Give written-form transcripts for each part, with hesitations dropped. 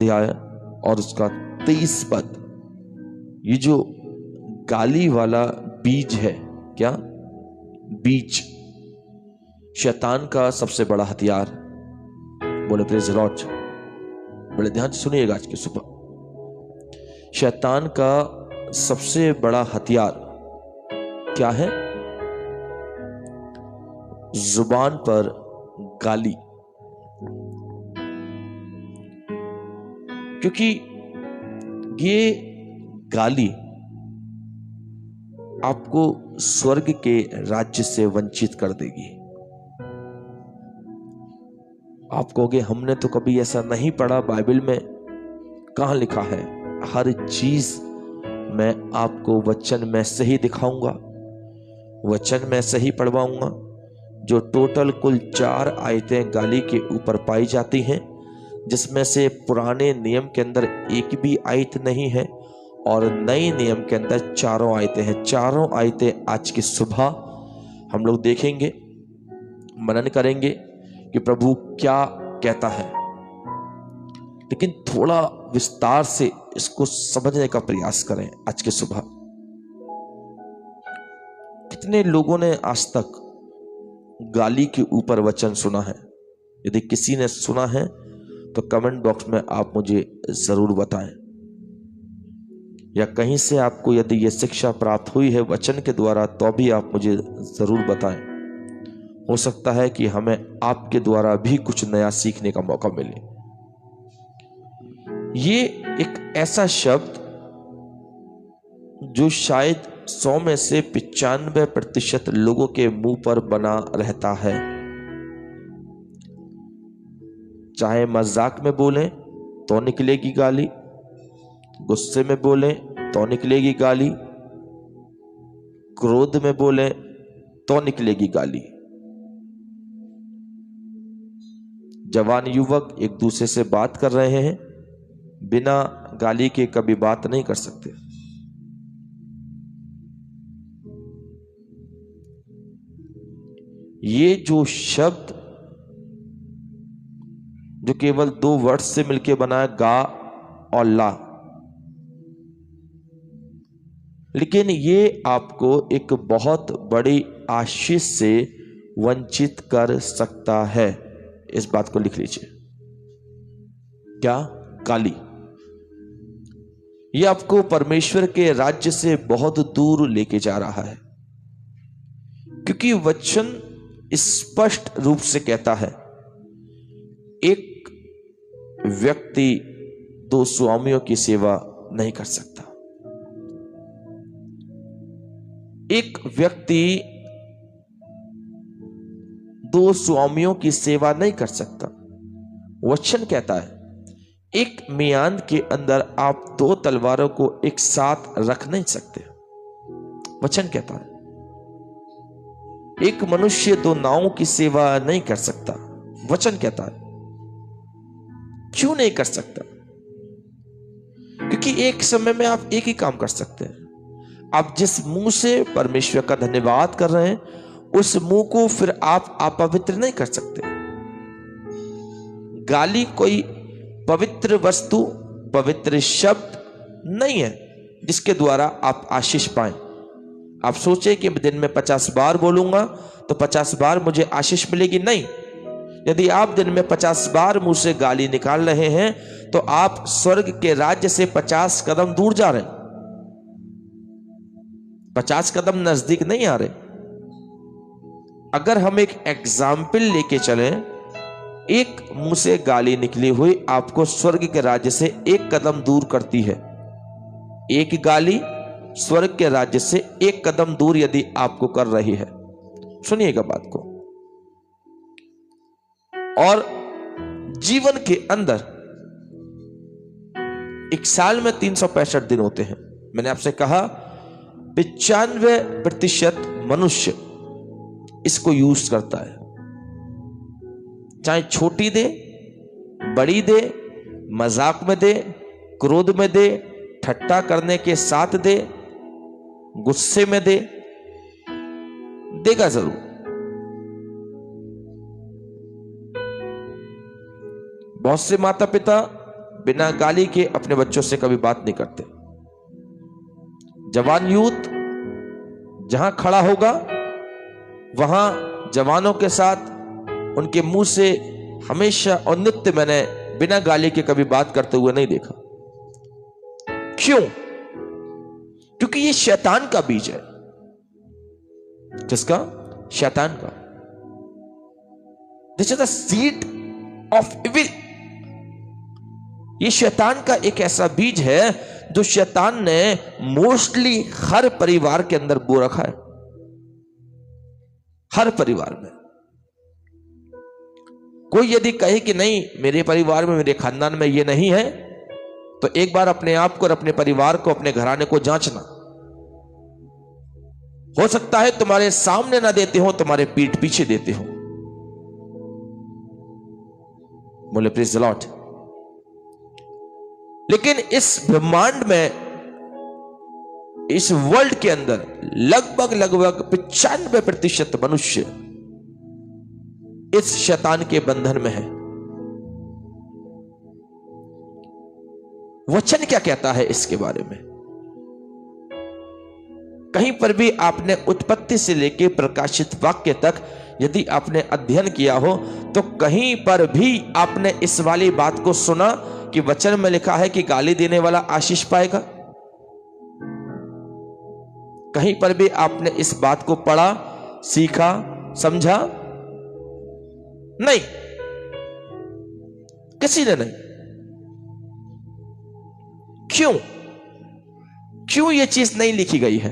अध्याय और उसका 23 पद। ये जो गाली वाला बीज है, क्या बीज, शैतान का सबसे बड़ा हथियार। बोले प्रेज लॉर्ड, बड़े ध्यान से सुनिएगा आज की सुबह। शैतान का सबसे बड़ा हथियार क्या है? जुबान पर गाली। क्योंकि ये गाली आपको स्वर्ग के राज्य से वंचित कर देगी। आप कहोगे हमने तो कभी ऐसा नहीं पढ़ा बाइबल में। कहां लिखा है? हर चीज मैं आपको वचन में से ही दिखाऊंगा, वचन में से ही पढ़वाऊंगा। जो टोटल कुल 4 आयतें गाली के ऊपर पाई जाती हैं, जिसमें से पुराने नियम के अंदर एक भी आयत नहीं है और नए नियम के अंदर 4 आयतें हैं। 4 आयतें आज की सुबह हम लोग देखेंगे, मनन करेंगे कि प्रभु क्या कहता है। लेकिन थोड़ा विस्तार से इसको समझने का प्रयास करें आज की सुबह। कितने लोगों ने आज तक गाली के ऊपर वचन सुना है? यदि किसी ने सुना है तो कमेंट बॉक्स में आप मुझे जरूर बताएं, या कहीं से आपको यदि यह शिक्षा प्राप्त हुई है वचन के द्वारा तो भी आप मुझे जरूर बताएं। हो सकता है कि हमें आपके द्वारा भी कुछ नया सीखने का मौका मिले। ये एक ऐसा शब्द जो शायद 100 में से 95% लोगों के मुंह पर बना रहता है। चाहे मजाक में बोलें तो निकलेगी गाली, गुस्से में बोलें तो निकलेगी गाली, क्रोध में बोलें तो निकलेगी गाली। जवान युवक एक दूसरे से बात कर रहे हैं, बिना गाली के कभी बात नहीं कर सकते। ये जो शब्द जो केवल 2 वर्ड से मिलकर बना है, गा और ला, लेकिन ये आपको एक बहुत बड़ी आशीष से वंचित कर सकता है। इस बात को लिख लीजिए। क्या? गाली। ये आपको परमेश्वर के राज्य से बहुत दूर लेके जा रहा है, क्योंकि वचन स्पष्ट रूप से कहता है एक व्यक्ति 2 स्वामियों की सेवा नहीं कर सकता। एक व्यक्ति 2 स्वामियों की सेवा नहीं कर सकता। वचन कहता है एक मियान के अंदर आप 2 तलवारों को एक साथ रख नहीं सकते। वचन कहता है एक मनुष्य 2 नावों की सेवा नहीं कर सकता। वचन कहता है क्यों नहीं कर सकता? क्योंकि एक समय में आप एक ही काम कर सकते हैं। आप जिस मुंह से परमेश्वर का धन्यवाद कर रहे हैं, उस मुंह को फिर आप अपवित्र नहीं कर सकते। गाली कोई पवित्र वस्तु, पवित्र शब्द नहीं है जिसके द्वारा आप आशीष पाएं। आप सोचे कि दिन में 50 बार बोलूंगा तो 50 बार मुझे आशीष मिलेगी, नहीं। यदि आप दिन में 50 बार मुंह से गाली निकाल रहे हैं तो आप स्वर्ग के राज्य से 50 कदम दूर जा रहे हैं, 50 कदम नजदीक नहीं आ रहे। अगर हम एक एग्जाम्पल लेके चलें, एक मुंह से गाली निकली हुई आपको स्वर्ग के राज्य से 1 कदम दूर करती है। एक गाली स्वर्ग के राज्य से 1 कदम दूर यदि आपको कर रही है। सुनिएगा बात को। और जीवन के अंदर एक साल में 365 दिन होते हैं। मैंने आपसे कहा 95% मनुष्य इसको यूज करता है। चाहे छोटी दे, बड़ी दे, मजाक में दे, क्रोध में दे, ठट्टा करने के साथ दे, गुस्से में दे, देगा जरूर। बहुत से माता पिता बिना गाली के अपने बच्चों से कभी बात नहीं करते। जवान यूथ जहां खड़ा होगा वहां जवानों के साथ उनके मुंह से हमेशा और नित्य मैंने बिना गाली के कभी बात करते हुए नहीं देखा। क्यों? क्योंकि ये शैतान का बीज है। किसका? शैतान का। This is the seed of evil. ये शैतान का एक ऐसा बीज है जो शैतान ने मोस्टली हर परिवार के अंदर बो रखा है। हर परिवार में कोई यदि कहे कि नहीं मेरे परिवार में, मेरे खानदान में ये नहीं है, तो एक बार अपने आप को और अपने परिवार को, अपने घराने को जांचना। हो सकता है तुम्हारे सामने ना देते हो, तुम्हारे पीठ पीछे देते हो। बोले प्रेज़ द लॉर्ड। लेकिन इस ब्रह्मांड में, इस वर्ल्ड के अंदर लगभग 95% मनुष्य इस शैतान के बंधन में है। वचन क्या कहता है इसके बारे में? कहीं पर भी आपने उत्पत्ति से लेकर प्रकाशित वाक्य तक यदि आपने अध्ययन किया हो तो कहीं पर भी आपने इस वाली बात को सुना कि वचन में लिखा है कि गाली देने वाला आशीष पाएगा? कहीं पर भी आपने इस बात को पढ़ा, सीखा, समझा? नहीं, किसी ने नहीं। क्यों ये चीज नहीं लिखी गई है?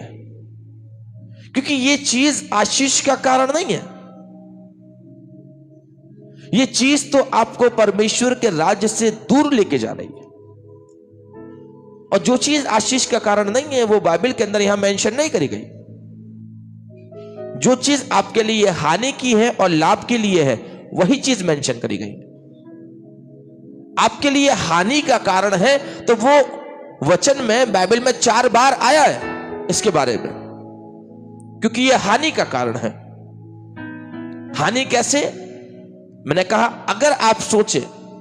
क्योंकि ये चीज आशीष का कारण नहीं है। ये चीज तो आपको परमेश्वर के राज्य से दूर लेके जा रही है। और जो चीज आशीष का कारण नहीं है वो बाइबल के अंदर यहां मेंशन नहीं करी गई। जो चीज आपके लिए हानि की है और लाभ के लिए है वही चीज मेंशन करी गई। आपके लिए हानि का कारण है तो वो वचन में, बाइबल में 4 बार आया है इसके बारे में, क्योंकि ये हानि का कारण है। हानि कैसे? मैंने कहा अगर आप सोचे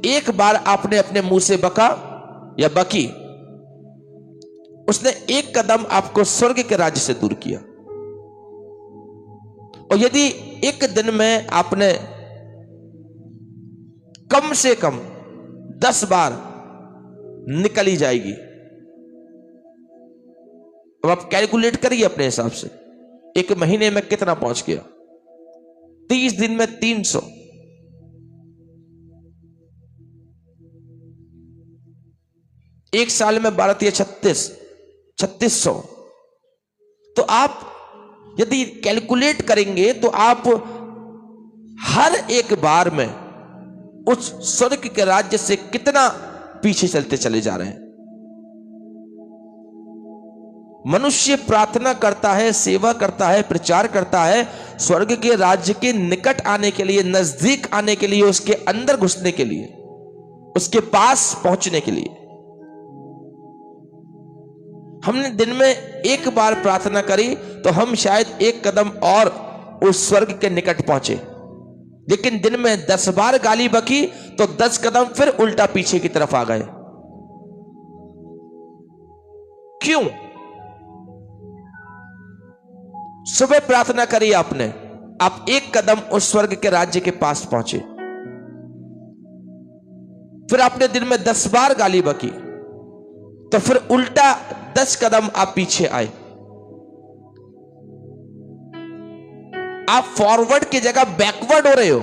एक बार आपने अपने मुंह से बका या बकी, उसने एक कदम आपको स्वर्ग के राज्य से दूर किया। और यदि एक दिन में आपने कम से कम 10 बार निकली जाएगी। अब आप कैलकुलेट करिए अपने हिसाब से, एक महीने में कितना पहुंच गया? 30 दिन में 300, एक साल में 12 या 3600। तो आप यदि कैलकुलेट करेंगे तो आप हर एक बार में उस स्वर्ग के राज्य से कितना पीछे चलते चले जा रहे हैं। मनुष्य प्रार्थना करता है, सेवा करता है, प्रचार करता है स्वर्ग के राज्य के निकट आने के लिए, नजदीक आने के लिए, उसके अंदर घुसने के लिए, उसके पास पहुंचने के लिए। हमने दिन में एक बार प्रार्थना करी तो हम शायद एक कदम और उस स्वर्ग के निकट पहुंचे, लेकिन दिन में 10 बार गाली बकी तो 10 कदम फिर उल्टा पीछे की तरफ आ गए। क्यों? सुबह प्रार्थना करी आपने, आप एक कदम उस स्वर्ग के राज्य के पास पहुंचे, फिर आपने दिन में 10 बार गाली बकी तो फिर उल्टा 10 कदम आप पीछे आए। आप फॉरवर्ड की जगह बैकवर्ड हो रहे हो।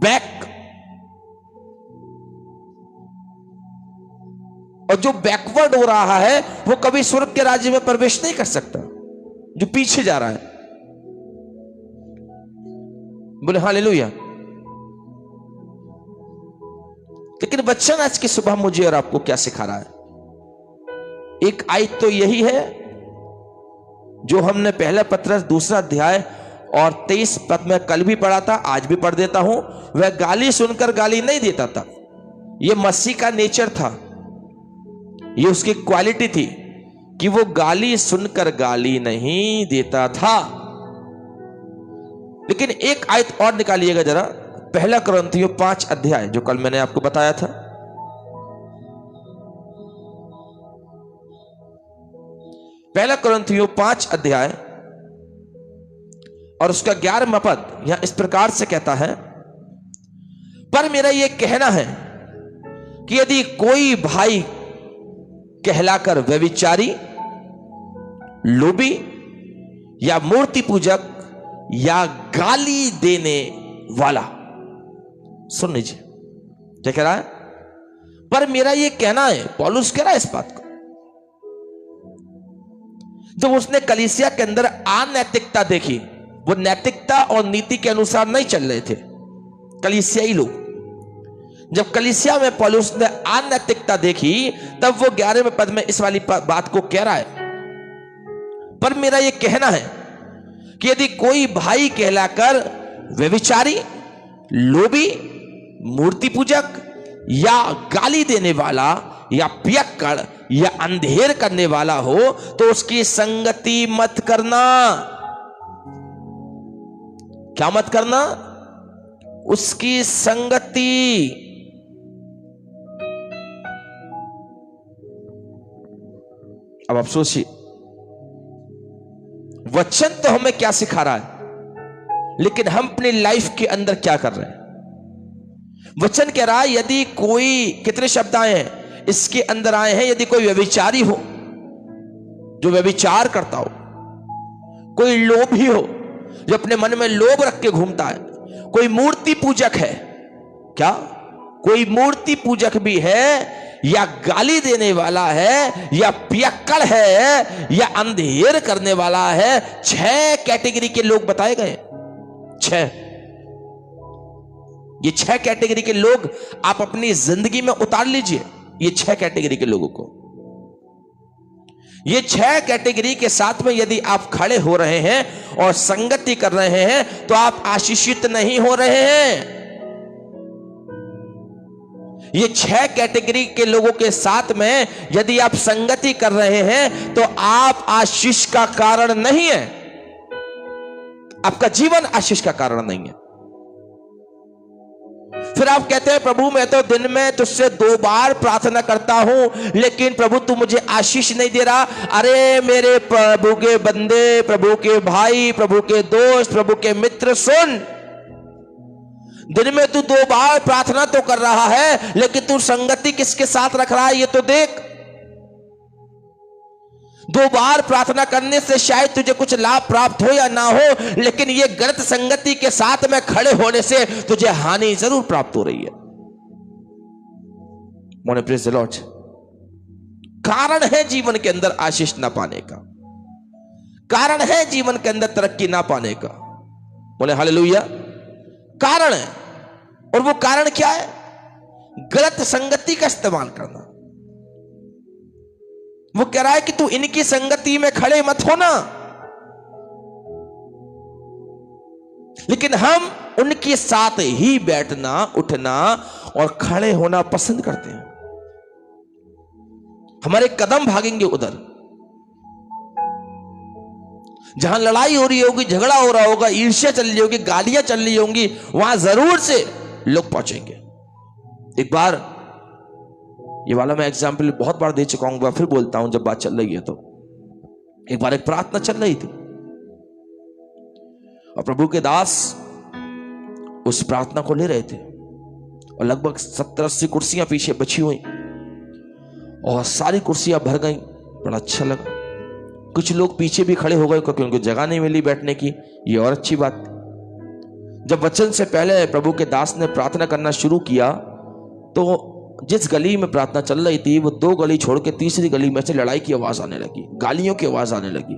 बैक। और जो बैकवर्ड हो रहा है वो कभी स्वर्ग के राज्य में प्रवेश नहीं कर सकता, जो पीछे जा रहा है। बोले हालेलुया। लेकिन वचन आज की सुबह मुझे और आपको क्या सिखा रहा है? एक आयत तो यही है जो हमने पहला पत्रस 2 अध्याय और 23 पद में कल भी पढ़ा था, आज भी पढ़ देता हूं। वह गाली सुनकर गाली नहीं देता था। यह मसीह का नेचर था, यह उसकी क्वालिटी थी कि वो गाली सुनकर गाली नहीं देता था। लेकिन एक आयत और निकालिएगा जरा, पहला कुरिन्थियों 5 अध्याय, जो कल मैंने आपको बताया था। पहला कुरिन्थियों 5 अध्याय और उसका 11वां पद यहां इस प्रकार से कहता है, पर मेरा यह कहना है कि यदि कोई भाई कहलाकर व्यभिचारी, लोभी या मूर्ति पूजक या गाली देने वाला, सुन लीजिए क्या कह रहा है, पर मेरा यह कहना है, पौलुस कह रहा है इस बात को। जब उसने कलीसिया के अंदर अनैतिकता देखी, वो नैतिकता और नीति के अनुसार नहीं चल रहे थे कलीसियाई लोग। जब कलीसिया में पौलुस ने अनैतिकता देखी, तब वो 11वें पद में इस वाली बात को कह रहा है, पर मेरा यह कहना है कि यदि कोई भाई कहलाकर व्यभिचारी, लोभी, मूर्ति पूजक या गाली देने वाला या पियक्कड़ या अंधेर करने वाला हो, तो उसकी संगति मत करना। क्या मत करना? उसकी संगति। अब आप सोचिए, वचन तो हमें क्या सिखा रहा है, लेकिन हम अपनी लाइफ के अंदर क्या कर रहे हैं? वचन कह रहा है यदि कोई, कितने शब्द आए हैं इसके अंदर आए हैं, यदि कोई व्यभिचारी हो, जो व्यभिचार करता हो, कोई लोभी हो, जो अपने मन में लोभ रख के घूमता है, कोई मूर्ति पूजक है, क्या कोई मूर्ति पूजक भी है, या गाली देने वाला है, या पियक्कड़ है, या अंधेर करने वाला है। 6 कैटेगरी के लोग बताए गए, 6। ये 6 कैटेगरी के लोग आप अपनी जिंदगी में उतार लीजिए। ये 6 कैटेगरी के लोगों को, ये 6 कैटेगरी के साथ में यदि आप खड़े हो रहे हैं और संगति कर रहे हैं, तो आप आशीषित नहीं हो रहे हैं। ये 6 कैटेगरी के लोगों के साथ में यदि आप संगति कर रहे हैं, तो आप आशीष का कारण नहीं है, आपका जीवन आशीष का कारण नहीं है। फिर आप कहते हैं, प्रभु मैं तो दिन में तुझसे 2 बार प्रार्थना करता हूं, लेकिन प्रभु तू मुझे आशीष नहीं दे रहा। अरे मेरे प्रभु के बंदे, प्रभु के भाई, प्रभु के दोस्त, प्रभु के मित्र, सुन, दिन में तू 2 बार प्रार्थना तो कर रहा है, लेकिन तू संगति किसके साथ रख रहा है ये तो देख। 2 बार प्रार्थना करने से शायद तुझे कुछ लाभ प्राप्त हो या ना हो, लेकिन ये गलत संगति के साथ में खड़े होने से तुझे हानि जरूर प्राप्त हो रही है। मोने प्रेज़ द लॉर्ड। कारण है जीवन के अंदर आशीष ना पाने का, कारण है जीवन के अंदर तरक्की ना पाने का। बोले हालेलुया। कारण है, और वो कारण क्या है? गलत संगति का इस्तेमाल करना। वो कह रहा है कि तू इनकी संगति में खड़े मत होना, लेकिन हम उनके साथ ही बैठना, उठना और खड़े होना पसंद करते हैं। हमारे कदम भागेंगे उधर जहां लड़ाई हो रही होगी, झगड़ा हो रहा होगा, ईर्ष्या चल रही होगी, गालियां चल रही होंगी, वहां जरूर से लोग पहुंचेंगे। एक बार, ये वाला मैं एग्जाम्पल बहुत बार दे चुका हूं, फिर बोलता हूं जब बात चल रही है तो। एक बार एक प्रार्थना चल रही थी और प्रभु के दास उस प्रार्थना को ले रहे थे, और लगभग 70-80 कुर्सियां पीछे बची हुई और सारी कुर्सियां भर गई। बड़ा अच्छा लगा। कुछ लोग पीछे भी खड़े हो गए क्योंकि उनको जगह नहीं मिली बैठने की, ये और अच्छी बात। जब वचन से पहले प्रभु के दास ने प्रार्थना करना शुरू किया, तो जिस गली में प्रार्थना चल रही थी, वो 2 गली छोड़ के तीसरी गली में से लड़ाई की आवाज आने लगी, गालियों की आवाज आने लगी।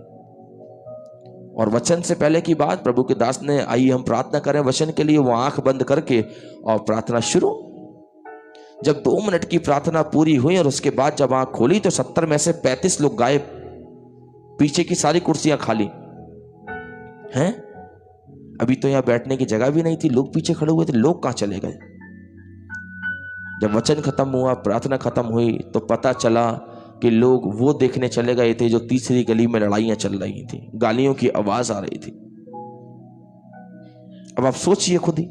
और वचन से पहले की बात, प्रभु के दास ने, आइए हम प्रार्थना करें वचन के लिए, वो आंख बंद करके और प्रार्थना शुरू। जब 2 मिनट की प्रार्थना पूरी हुई और उसके बाद जब आंख खोली, तो 70 में से 35 लोग गायब, पीछे की सारी कुर्सियां खाली हैं। अभी तो यहां बैठने की जगह भी नहीं थी, लोग पीछे खड़े हुए थे, लोग कहां चले गए? जब वचन खत्म हुआ, प्रार्थना खत्म हुई, तो पता चला कि लोग वो देखने चले गए थे जो तीसरी गली में लड़ाइयां चल रही थी, गालियों की आवाज आ रही थी। अब आप सोचिए खुद ही,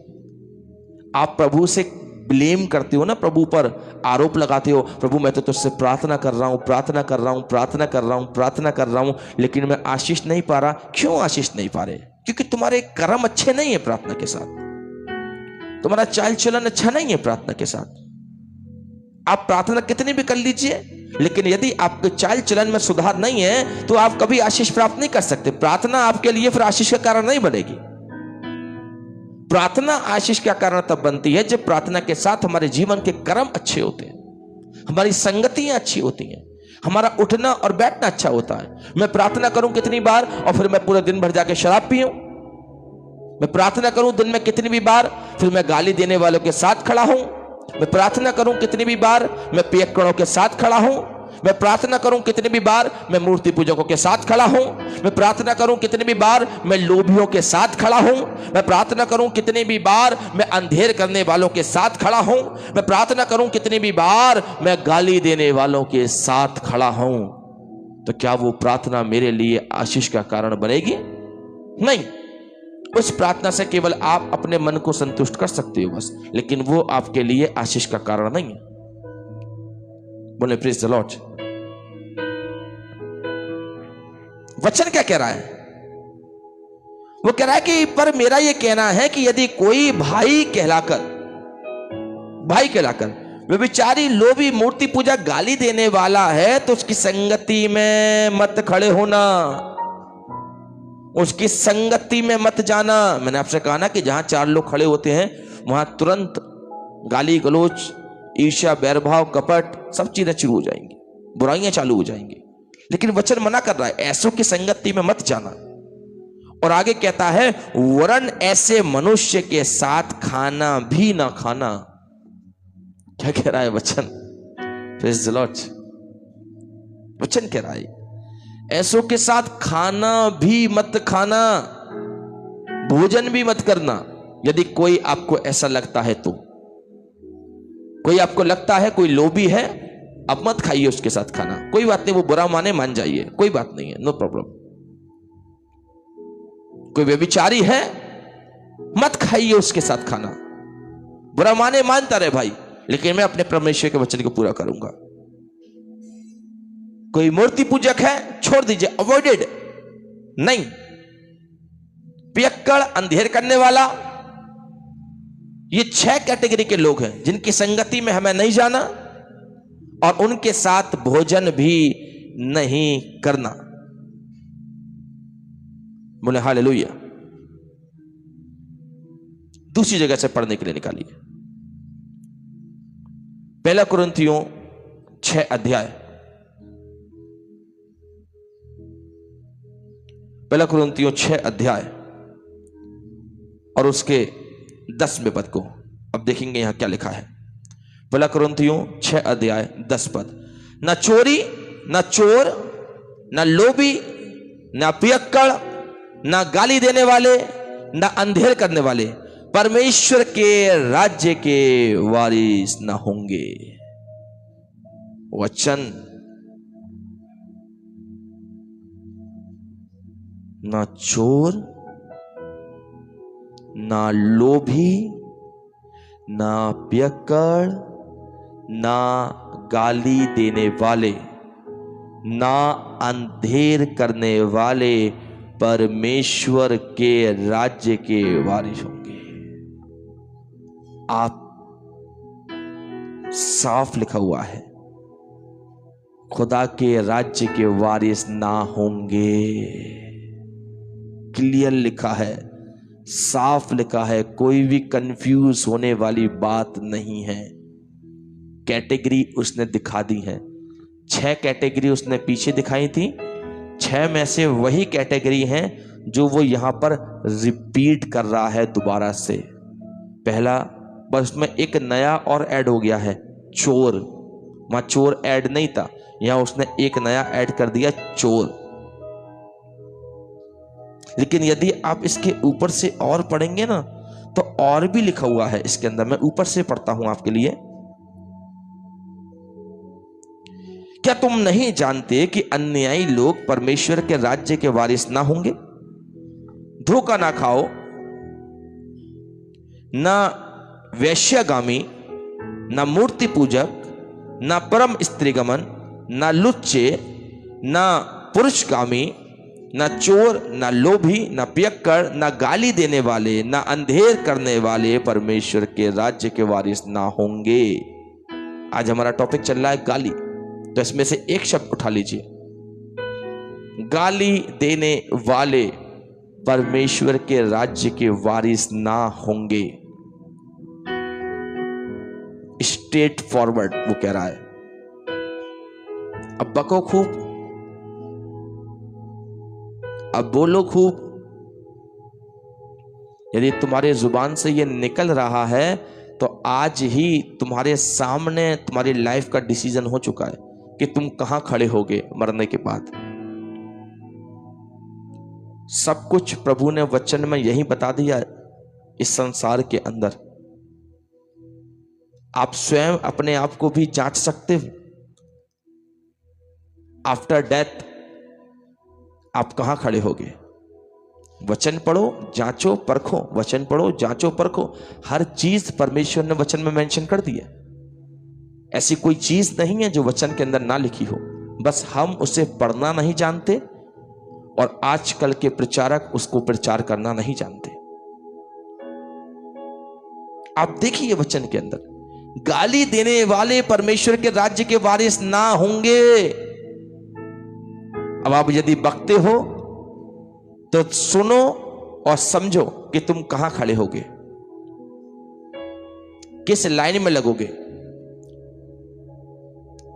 आप प्रभु से ब्लेम करते हो ना, प्रभु पर आरोप लगाते हो, प्रभु मैं तो तुझसे प्रार्थना कर रहा हूं, प्रार्थना कर रहा हूं, प्रार्थना कर रहा हूं, प्रार्थना कर रहा हूं, लेकिन मैं आशीष नहीं पा रहा। क्यों आशीष नहीं पा रहे? क्योंकि तुम्हारे कर्म अच्छे नहीं है प्रार्थना के साथ, तुम्हारा चाल चलन अच्छा नहीं है प्रार्थना के साथ। आप प्रार्थना कितनी भी कर लीजिए, लेकिन यदि आपके चाल चलन में सुधार नहीं है तो आप कभी आशीष प्राप्त नहीं कर सकते। प्रार्थना आपके लिए फिर आशीष का कारण नहीं बनेगी। प्रार्थना आशीष का कारण तब बनती है जब प्रार्थना के साथ हमारे जीवन के कर्म अच्छे होते हैं, हमारी संगतियां अच्छी होती हैं, हमारा उठना और बैठना अच्छा होता है। मैं प्रार्थना करूं कितनी बार और फिर मैं पूरे दिन भर जाके शराब पीऊं? मैं प्रार्थना करूं दिन में कितनी भी बार, फिर मैं गाली देने वालों के साथ खड़ा हूं? मैं प्रार्थना करूं कितनी भी बार, मैं पियक्कड़ों के साथ खड़ा हूं? मैं प्रार्थना करूं कितनी भी बार, मैं मूर्ति पूजकों के साथ खड़ा हूं? मैं प्रार्थना करूं कितनी भी बार, मैं लोभियों के साथ खड़ा हूं? मैं प्रार्थना करूं कितनी भी बार, मैं अंधेर करने वालों के साथ खड़ा हूं? मैं प्रार्थना करूं कितनी भी बार, मैं गाली देने वालों के साथ खड़ा हूं? तो क्या वो प्रार्थना मेरे लिए आशीष का कारण बनेगी? नहीं। उस प्रार्थना से केवल आप अपने मन को संतुष्ट कर सकते हो बस, लेकिन वो आपके लिए आशीष का कारण नहीं है। बोले प्रेज द लॉर्ड। वचन क्या कह रहा है? वो कह रहा है कि पर मेरा ये कहना है कि यदि कोई भाई कहलाकर व्यभिचारी, लोभी, मूर्ति पूजा, गाली देने वाला है तो उसकी संगति में मत खड़े होना, उसकी संगति में मत जाना। मैंने आपसे कहा ना कि जहां 4 लोग खड़े होते हैं वहां तुरंत गाली गलोच, ईर्ष्या, बैरभाव, कपट सब चीजें शुरू हो जाएंगी, बुराइयां चालू हो जाएंगी। लेकिन वचन मना कर रहा है ऐसों की संगति में मत जाना। और आगे कहता है वरन ऐसे मनुष्य के साथ खाना भी ना खाना। क्या कह रहा है वचन? Praise the Lord. वचन कह रहा है ऐसों के साथ खाना भी मत खाना, भोजन भी मत करना। यदि कोई आपको ऐसा लगता है तो, कोई आपको लगता है कोई लोभी है, अब मत खाइए उसके साथ खाना। कोई बात नहीं, वो बुरा माने मान जाइए, कोई बात नहीं है, नो प्रॉब्लम। कोई व्यभिचारी है, मत खाइए उसके साथ खाना, बुरा माने मानता रहे भाई, लेकिन मैं अपने परमेश्वर के वचन को पूरा करूंगा। कोई मूर्ति पूजक है, छोड़ दीजिए, अवॉइडेड नहीं। पियक्कड़, अंधेर करने वाला, ये 6 कैटेगरी के लोग हैं जिनकी संगति में हमें नहीं जाना और उनके साथ भोजन भी नहीं करना। बोले हालेलुया। दूसरी जगह से पढ़ने के लिए निकालिए, 1 कुरिन्थियों 6 अध्याय, 1 कुरिन्थियों 6 अध्याय और उसके 10वें पद को अब देखेंगे यहां क्या लिखा है। 1 कुरिन्थियों 6 अध्याय 10 पद। न चोरी, न चोर, न लोभी, न पियक्कड़, न गाली देने वाले, न अंधेर करने वाले परमेश्वर के राज्य के वारिस न होंगे। वचन ना चोर, ना लोभी, ना पियक्कड़, ना गाली देने वाले, ना अंधेर करने वाले परमेश्वर के राज्य के वारिस होंगे। आप साफ लिखा हुआ है खुदा के राज्य के वारिस ना होंगे। क्लियर लिखा है, साफ लिखा है, कोई भी कंफ्यूज होने वाली बात नहीं है। कैटेगरी उसने दिखा दी है, 6 कैटेगरी उसने पीछे दिखाई थी, 6 में से वही कैटेगरी हैं जो वो यहां पर रिपीट कर रहा है दोबारा से। पहला बस उसमें एक नया और ऐड हो गया है, चोर। वहां चोर ऐड नहीं था, यहां उसने एक नया ऐड कर दिया, चोर। लेकिन यदि आप इसके ऊपर से और पढ़ेंगे ना तो और भी लिखा हुआ है इसके अंदर। मैं ऊपर से पढ़ता हूं आपके लिए। क्या तुम नहीं जानते कि अन्यायी लोग परमेश्वर के राज्य के वारिस ना होंगे? धोखा ना खाओ, ना वेश्यागामी, ना मूर्ति पूजक, ना परम स्त्रीगमन, ना लुच्चे, ना पुरुषगामी, ना चोर, ना लोभी, ना पियक्कड़, ना गाली देने वाले, ना अंधेर करने वाले परमेश्वर के राज्य के वारिस ना होंगे। आज हमारा टॉपिक चल रहा है गाली, तो इसमें से एक शब्द उठा लीजिए, गाली देने वाले परमेश्वर के राज्य के वारिस ना होंगे। स्ट्रेट फॉरवर्ड वो कह रहा है। अब बको खूब, अब बोलो खूब। यदि तुम्हारे जुबान से ये निकल रहा है तो आज ही तुम्हारे सामने तुम्हारी लाइफ का डिसीजन हो चुका है कि तुम कहां खड़े होगे मरने के बाद। सब कुछ प्रभु ने वचन में यही बता दिया है। इस संसार के अंदर आप स्वयं अपने आप को भी जांच सकते हो। आफ्टर डेथ आप कहां खड़े होगे। वचन पढ़ो, जांचो परखो, वचन पढ़ो, जांचो परखो। हर चीज परमेश्वर ने वचन में मेंशन कर दी है। ऐसी कोई चीज नहीं है जो वचन के अंदर ना लिखी हो, बस हम उसे पढ़ना नहीं जानते और आजकल के प्रचारक उसको प्रचार करना नहीं जानते। आप देखिए वचन के अंदर, गाली देने वाले परमेश्वर के राज्य के वारिस ना होंगे। अब आप यदि बकते हो तो सुनो और समझो कि तुम कहां खड़े होगे, किस लाइन में लगोगे,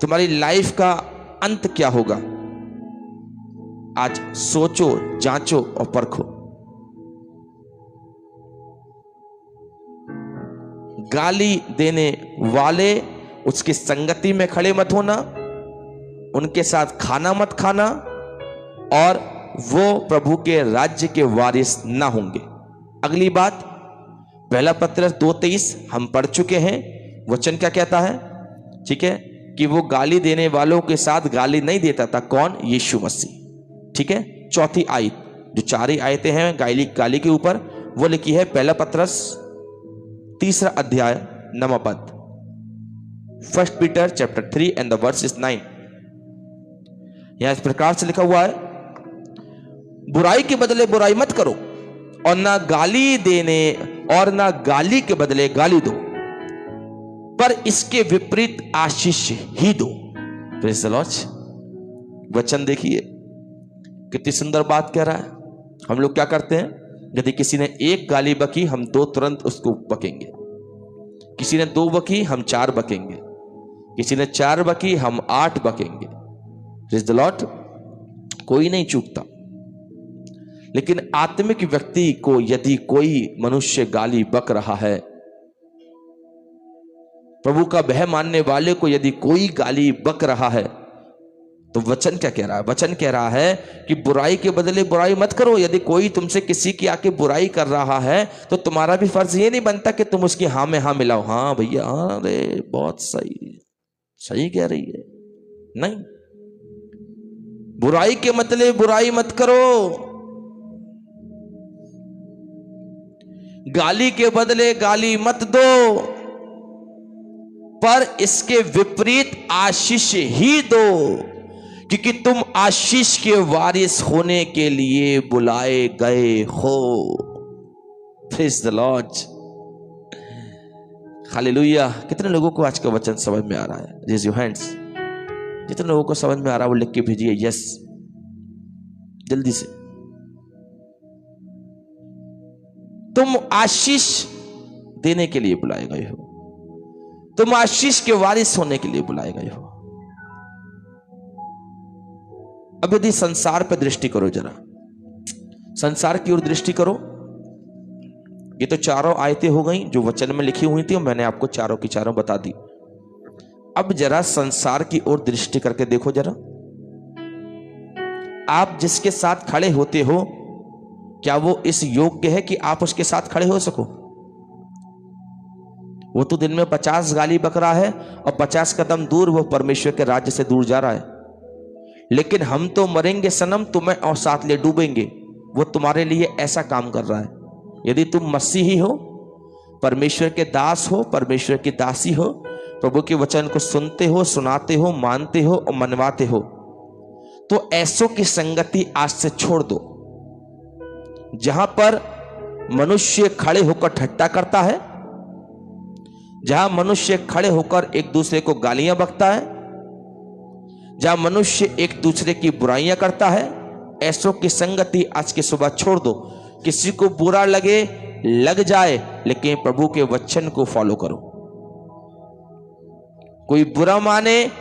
तुम्हारी लाइफ का अंत क्या होगा। आज सोचो, जांचो और परखो। गाली देने वाले उसकी संगति में खड़े मत होना, उनके साथ खाना मत खाना, और वो प्रभु के राज्य के वारिस ना होंगे। अगली बात, पहला पत्रस 2:23 हम पढ़ चुके हैं। वचन क्या कहता है, ठीक है, कि वो गाली देने वालों के साथ गाली नहीं देता था। कौन? यीशु मसीह। ठीक है, चौथी आयत, जो 4 ही आयतें हैं गाली के ऊपर, वो लिखी है पहला पत्रस 3 अध्याय 9 पद, 1 Peter chapter 3 and the verse is 9। यहां इस प्रकार से लिखा हुआ है, बुराई के बदले बुराई मत करो और ना गाली देने और ना गाली के बदले गाली दो, पर इसके विपरीत आशीष ही दो। Praise the Lord. वचन देखिए कितनी सुंदर बात कह रहा है। हम लोग क्या करते हैं, यदि किसी ने एक गाली बकी हम 2 तुरंत उसको बकेंगे, किसी ने 2 बकी हम 4 बकेंगे, किसी ने 4 बकी हम 8 बकेंगे। Praise the Lord. कोई नहीं चूकता, लेकिन आत्मिक व्यक्ति को यदि कोई मनुष्य गाली बक रहा है, प्रभु का भय मानने वाले को यदि कोई गाली बक रहा है, तो वचन क्या कह रहा है? वचन कह रहा है कि बुराई के बदले बुराई मत करो। यदि कोई तुमसे किसी की आके बुराई कर रहा है तो तुम्हारा भी फर्ज ये नहीं बनता कि तुम उसकी हाँ में हाँ मिलाओ। हाँ भैया, अरे बहुत सही, सही कह रही है। नहीं, बुराई के बदले बुराई मत करो, गाली के बदले गाली मत दो, पर इसके विपरीत आशीष ही दो, क्योंकि तुम आशीष के वारिस होने के लिए बुलाए गए हो। Praise the Lord. हालेलुया। कितने लोगों को आज का वचन समझ में आ रहा है? Raise your hands. जितने लोगों को समझ में आ रहा है वो लिख के भेजिए यस, जल्दी से। तुम आशीष देने के लिए बुलाए गए हो, तुम आशीष के वारिस होने के लिए बुलाए गए हो। अब यदि संसार पर दृष्टि करो, जरा संसार की ओर दृष्टि करो। ये तो 4 आयतें हो गई जो वचन में लिखी हुई थी और मैंने आपको चारों की चारों बता दी। अब जरा संसार की ओर दृष्टि करके देखो जरा, आप जिसके साथ खड़े होते हो क्या वो इस योग्य है कि आप उसके साथ खड़े हो सको? वो तो दिन में 50 गाली बक रहा है और 50 कदम दूर वो परमेश्वर के राज्य से दूर जा रहा है। लेकिन हम तो मरेंगे सनम तुम्हें और साथ ले डूबेंगे, वो तुम्हारे लिए ऐसा काम कर रहा है। यदि तुम मसीही हो, परमेश्वर के दास हो, परमेश्वर की दासी हो, प्रभु के वचन को सुनते हो, सुनाते हो, मानते हो और मनवाते हो, तो ऐसों की संगति आज से छोड़ दो, जहां पर मनुष्य खड़े होकर ठट्टा करता है, जहां मनुष्य खड़े होकर एक दूसरे को गालियां बकता है, जहां मनुष्य एक दूसरे की बुराइयां करता है, ऐसों की संगति आज की सुबह छोड़ दो। किसी को बुरा लगे, लग जाए, लेकिन प्रभु के वचन को फॉलो करो। कोई बुरा माने,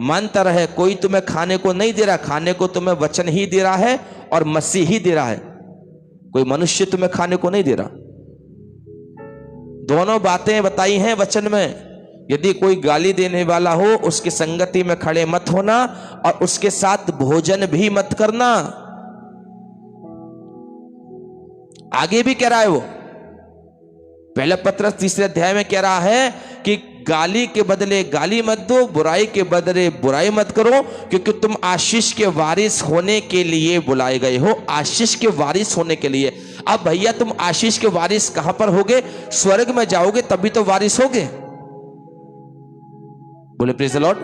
मानता रहे। कोई तुम्हें खाने को नहीं दे रहा, खाने को तुम्हें वचन ही दे रहा है और मसीह ही दे रहा है, कोई मनुष्य तुम्हें खाने को नहीं दे रहा। दोनों बातें बताई हैं वचन में। यदि कोई गाली देने वाला हो, उसकी संगति में खड़े मत होना और उसके साथ भोजन भी मत करना। आगे भी कह रहा है वो, पहला पत्रस 3 अध्याय में कह रहा है कि गाली के बदले गाली मत दो, बुराई के बदले बुराई मत करो, क्योंकि तुम आशीष के वारिस होने के लिए बुलाए गए हो। आशीष के वारिस होने के लिए। अब भैया तुम आशीष के वारिस कहां पर होगे? स्वर्ग में जाओगे तभी तो वारिस होगे। बोले प्रेज़ द लॉर्ड।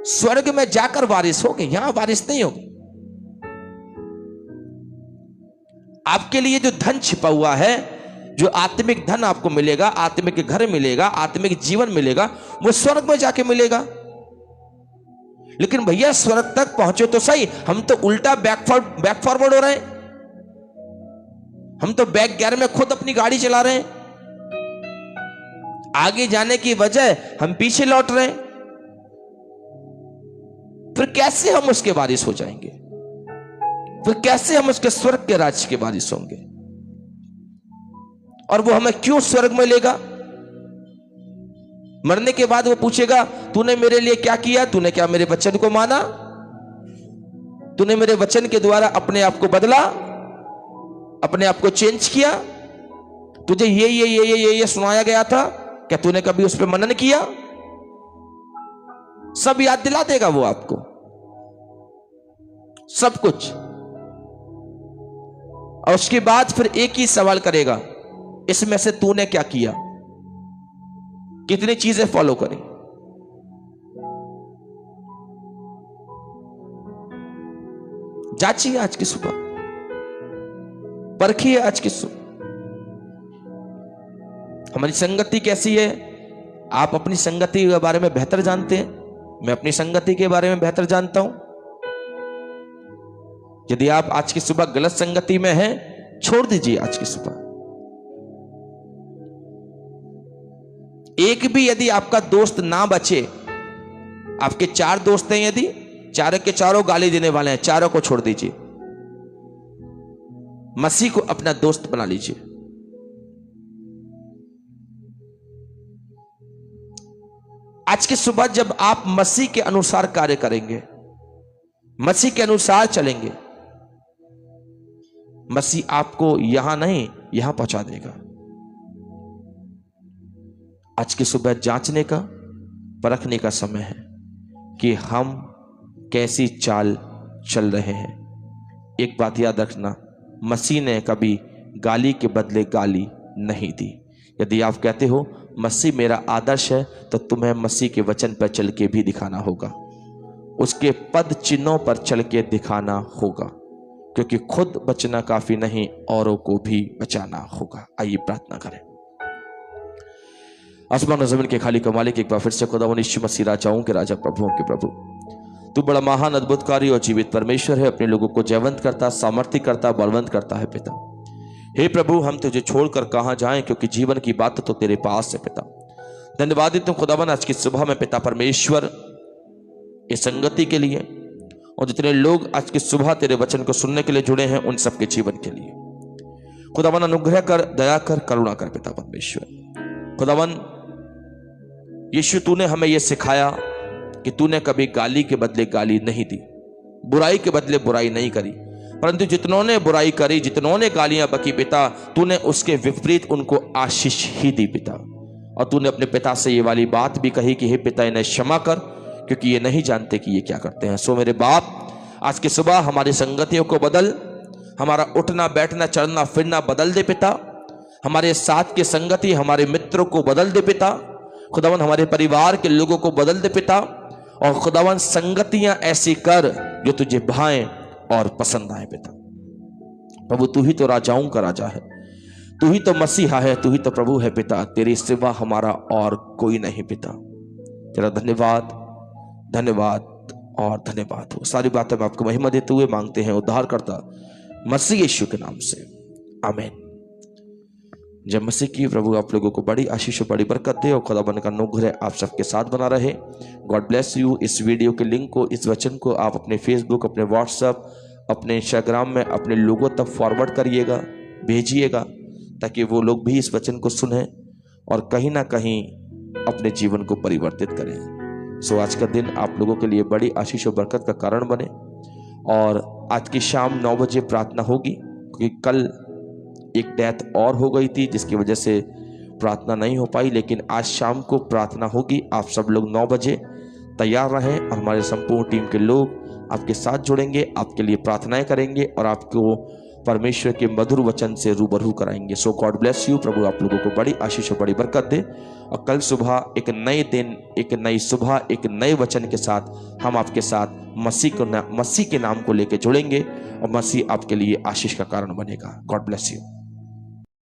स्वर्ग में जाकर वारिस होगे, यहां वारिस नहीं होगे। आपके लिए जो धन छिपा हुआ है, जो आत्मिक धन आपको मिलेगा, आत्मिक घर मिलेगा, आत्मिक जीवन मिलेगा, वो स्वर्ग में जाके मिलेगा। लेकिन भैया स्वर्ग तक पहुंचे तो सही, हम तो उल्टा बैक फॉरवर्ड हो रहे हैं। हम तो बैक गियर में खुद अपनी गाड़ी चला रहे हैं। आगे जाने की वजह हम पीछे लौट रहे हैं। फिर कैसे हम उसके वारिस हो जाएंगे? फिर कैसे हम उसके स्वर्ग के राज्य के वारिस होंगे? और वो हमें क्यों स्वर्ग में लेगा? मरने के बाद वो पूछेगा, तूने मेरे लिए क्या किया? तूने क्या मेरे वचन को माना? तूने मेरे वचन के द्वारा अपने आप को बदला, अपने आप को चेंज किया? तुझे ये सुनाया गया था, क्या तूने कभी उस पर मनन किया? सब याद दिला देगा वो आपको, सब कुछ। और उसके बाद फिर एक ही सवाल करेगा, इसमें से तूने क्या किया? कितनी चीजें फॉलो करी? जांचिए आज की सुबह, परखिए आज की सुबह हमारी संगति कैसी है। आप अपनी संगति के बारे में बेहतर जानते हैं, मैं अपनी संगति के बारे में बेहतर जानता हूं। यदि आप आज की सुबह गलत संगति में हैं, छोड़ दीजिए आज की सुबह। एक भी यदि आपका दोस्त ना बचे, आपके 4 दोस्त हैं, यदि चारों के चारों गाली देने वाले हैं, चारों को छोड़ दीजिए। मसीह को अपना दोस्त बना लीजिए। आज की सुबह जब आप मसीह के अनुसार कार्य करेंगे, मसीह के अनुसार चलेंगे, मसीह आपको यहां नहीं यहां पहुंचा देगा। आज की सुबह जांचने का, परखने का समय है कि हम कैसी चाल चल रहे हैं। एक बात याद रखना, मसीह ने कभी गाली के बदले गाली नहीं दी। यदि आप कहते हो मसीह मेरा आदर्श है, तो तुम्हें मसीह के वचन पर चल के भी दिखाना होगा, उसके पद चिन्हों पर चल के दिखाना होगा, क्योंकि खुद बचना काफी नहीं, औरों को भी बचाना होगा। आइए प्रार्थना करें। आसमान और जमीन के खाली का मालिक, एक बार फिर से खुदावंद यीशु मसीह, राजाओं के राजा, प्रभुओं के प्रभु, तू बड़ा महान अद्भुतकारी और जीवित परमेश्वर है। अपने लोगों को जयवंत करता, सामर्थ्य करता, बलवंत करता है पिता। हे प्रभु, हम तुझे छोड़कर कहां जाएं, क्योंकि जीवन की बात तो तेरे पास है पिता। धन्यवाद तुम खुदावन आज की सुबह में पिता परमेश्वर इस संगति के लिए, और जितने लोग आज की सुबह तेरे वचन को सुनने के लिए जुड़े हैं, उन सबके जीवन के लिए खुदावन अनुग्रह कर, दया कर, करुणा कर पिता परमेश्वर। खुदावन यीशु, तूने हमें यह सिखाया कि तूने कभी गाली के बदले गाली नहीं दी, बुराई के बदले बुराई नहीं करी, परंतु जितनों ने बुराई करी, जितनों ने गालियां बकी पिता, तूने उसके विपरीत उनको आशीष ही दी पिता। और तूने अपने पिता से ये वाली बात भी कही कि हे पिता, इन्हें क्षमा कर, क्योंकि ये नहीं जानते कि ये क्या करते हैं। सो मेरे बाप, आज की सुबह हमारी संगतियों को बदल, हमारा उठना बैठना चलना फिरना बदल दे पिता। हमारे साथ की संगति, हमारे मित्रों को बदल दे पिता। खुदावन हमारे परिवार के लोगों को बदल दे पिता, और खुदावन संगतियां ऐसी कर जो तुझे भाएं और पसंद आए पिता। प्रभु तू ही तो राजाओं का राजा है, तू ही तो मसीहा है, तू ही तो प्रभु है पिता, तेरे सिवा हमारा और कोई नहीं पिता। तेरा धन्यवाद, धन्यवाद और धन्यवाद हो। सारी बातें मैं आपको महिमा देते हुए मांगते हैं उद्धारकर्ता मसीह यीशु के नाम से, आमीन। जब मसीह की प्रभु आप लोगों को बड़ी आशीष और बड़ी बरकत दे, और खुदाबंद का अनुग्रह आप सबके साथ बना रहे। God bless you. इस वीडियो के लिंक को, इस वचन को आप अपने फेसबुक, अपने व्हाट्सएप, अपने इंस्टाग्राम में अपने लोगों तक फॉरवर्ड करिएगा, भेजिएगा, ताकि वो लोग भी इस वचन को सुने और कहीं ना कहीं अपने जीवन को परिवर्तित करें। सो आज का दिन आप लोगों के लिए बड़ी आशीष और बरकत का कारण बने। और आज की शाम 9 बजे प्रार्थना होगी, क्योंकि कल एक डेथ और हो गई थी जिसकी वजह से प्रार्थना नहीं हो पाई, लेकिन आज शाम को प्रार्थना होगी। आप सब लोग 9 बजे तैयार रहें, और हमारे संपूर्ण टीम के लोग आपके साथ जुड़ेंगे, आपके लिए प्रार्थनाएं करेंगे और आपको परमेश्वर के मधुर वचन से रूबरू कराएंगे। सो गॉड ब्लेस यू। प्रभु आप लोगों को बड़ी आशीष और बड़ी बरकत दे, और कल सुबह एक नए दिन, एक नई सुबह, एक नए वचन के साथ हम आपके साथ मसीह के नाम को लेकर जुड़ेंगे, और मसीह आपके लिए आशीष का कारण बनेगा। God bless you.